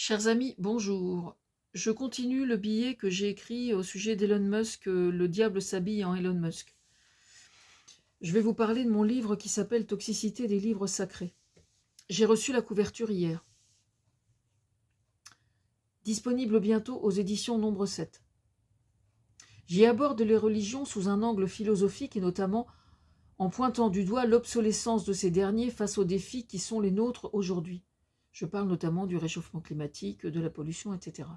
Chers amis, bonjour. Je continue le billet que j'ai écrit au sujet d'Elon Musk, Le diable s'habille en Elon Musk. Je vais vous parler de mon livre qui s'appelle Toxicité des livres sacrés. J'ai reçu la couverture hier. Disponible bientôt aux éditions Nombre 7. J'y aborde les religions sous un angle philosophique et notamment en pointant du doigt l'obsolescence de ces derniers face aux défis qui sont les nôtres aujourd'hui. Je parle notamment du réchauffement climatique, de la pollution, etc.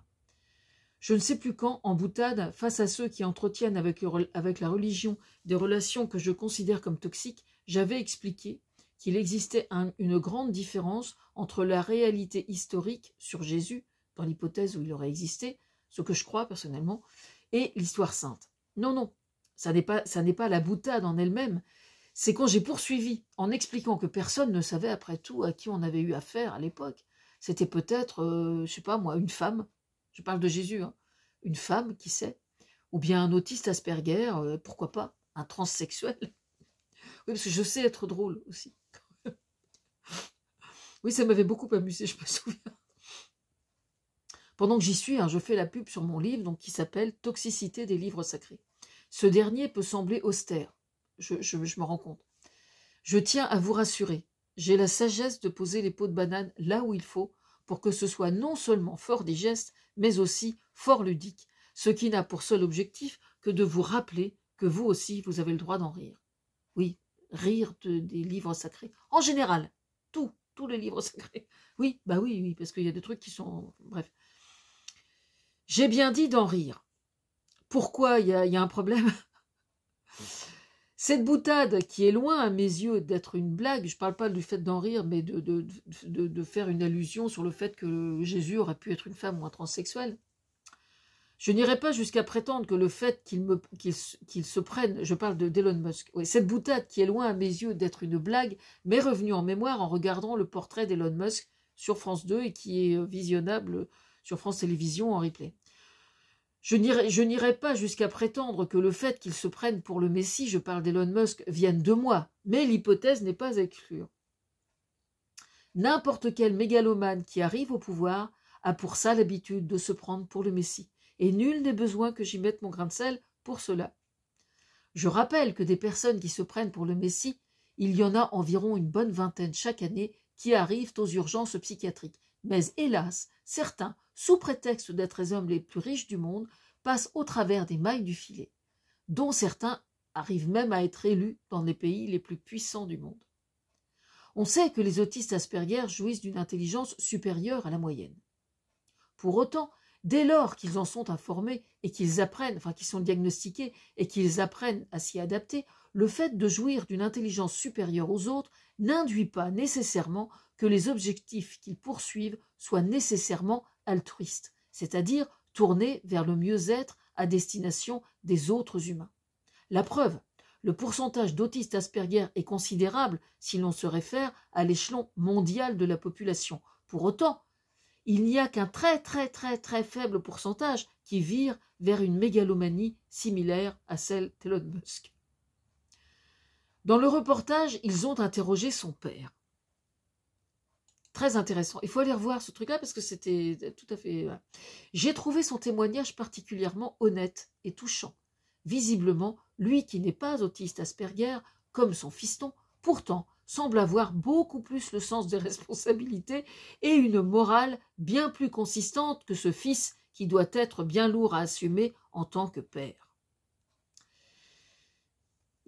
Je ne sais plus quand, en boutade, face à ceux qui entretiennent avec la religion des relations que je considère comme toxiques, j'avais expliqué qu'il existait une grande différence entre la réalité historique sur Jésus, dans l'hypothèse où il aurait existé, ce que je crois personnellement, et l'histoire sainte. Non, ça n'est pas la boutade en elle-même, c'est quand j'ai poursuivi en expliquant que personne ne savait après tout à qui on avait eu affaire à l'époque. C'était peut-être, je sais pas moi, une femme, je parle de Jésus, hein, une femme, qui sait, ou bien un autiste Asperger, pourquoi pas, un transsexuel. Oui, parce que je sais être drôle aussi. Oui, ça m'avait beaucoup amusé, je me souviens. Pendant que j'y suis, hein, je fais la pub sur mon livre donc, qui s'appelle « Toxicité des livres sacrés ». Ce dernier peut sembler austère, je me rends compte. Je tiens à vous rassurer, j'ai la sagesse de poser les peaux de banane là où il faut pour que ce soit non seulement fort digeste, mais aussi fort ludique, ce qui n'a pour seul objectif que de vous rappeler que vous aussi, vous avez le droit d'en rire. Oui, rire des livres sacrés. En général, tous les livres sacrés. Oui, bah oui, parce qu'il y a des trucs qui sont... Bref. J'ai bien dit d'en rire. Pourquoi il y a un problème? Cette boutade qui est loin à mes yeux d'être une blague, je ne parle pas du fait d'en rire, mais de faire une allusion sur le fait que Jésus aurait pu être une femme ou un transsexuel. Je n'irai pas jusqu'à prétendre que le fait qu'il se prenne, je parle d'Elon Musk, oui, cette boutade qui est loin à mes yeux d'être une blague, m'est revenue en mémoire en regardant le portrait d'Elon Musk sur France 2 et qui est visionnable sur France Télévisions en replay. Je n'irai pas jusqu'à prétendre que le fait qu'il se prenne pour le Messie, je parle d'Elon Musk, vienne de moi, mais l'hypothèse n'est pas à exclure. N'importe quel mégalomane qui arrive au pouvoir a pour ça l'habitude de se prendre pour le Messie, et nul n'est besoin que j'y mette mon grain de sel pour cela. Je rappelle que des personnes qui se prennent pour le Messie, il y en a environ une bonne vingtaine chaque année qui arrivent aux urgences psychiatriques. Mais hélas, certains, sous prétexte d'être les hommes les plus riches du monde, passent au travers des mailles du filet, dont certains arrivent même à être élus dans les pays les plus puissants du monde. On sait que les autistes Asperger jouissent d'une intelligence supérieure à la moyenne. Pour autant, dès lors qu'ils en sont informés et qu'ils apprennent, enfin qu'ils sont diagnostiqués et qu'ils apprennent à s'y adapter, le fait de jouir d'une intelligence supérieure aux autres n'induit pas nécessairement que les objectifs qu'ils poursuivent soient nécessairement altruistes, c'est-à-dire tournés vers le mieux-être à destination des autres humains. La preuve, le pourcentage d'autistes Asperger est considérable si l'on se réfère à l'échelon mondial de la population. Pour autant, il n'y a qu'un très faible pourcentage qui vire vers une mégalomanie similaire à celle d'Elon Musk. Dans le reportage, ils ont interrogé son père. Très intéressant. Il faut aller revoir ce truc-là parce que c'était tout à fait... J'ai trouvé son témoignage particulièrement honnête et touchant. Visiblement, lui qui n'est pas autiste Asperger, comme son fiston, pourtant semble avoir beaucoup plus le sens des responsabilités et une morale bien plus consistante que ce fils qui doit être bien lourd à assumer en tant que père.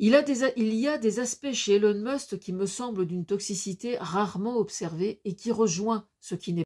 Il y a des aspects chez Elon Musk qui me semblent d'une toxicité rarement observée et qui rejoint ce qui n'est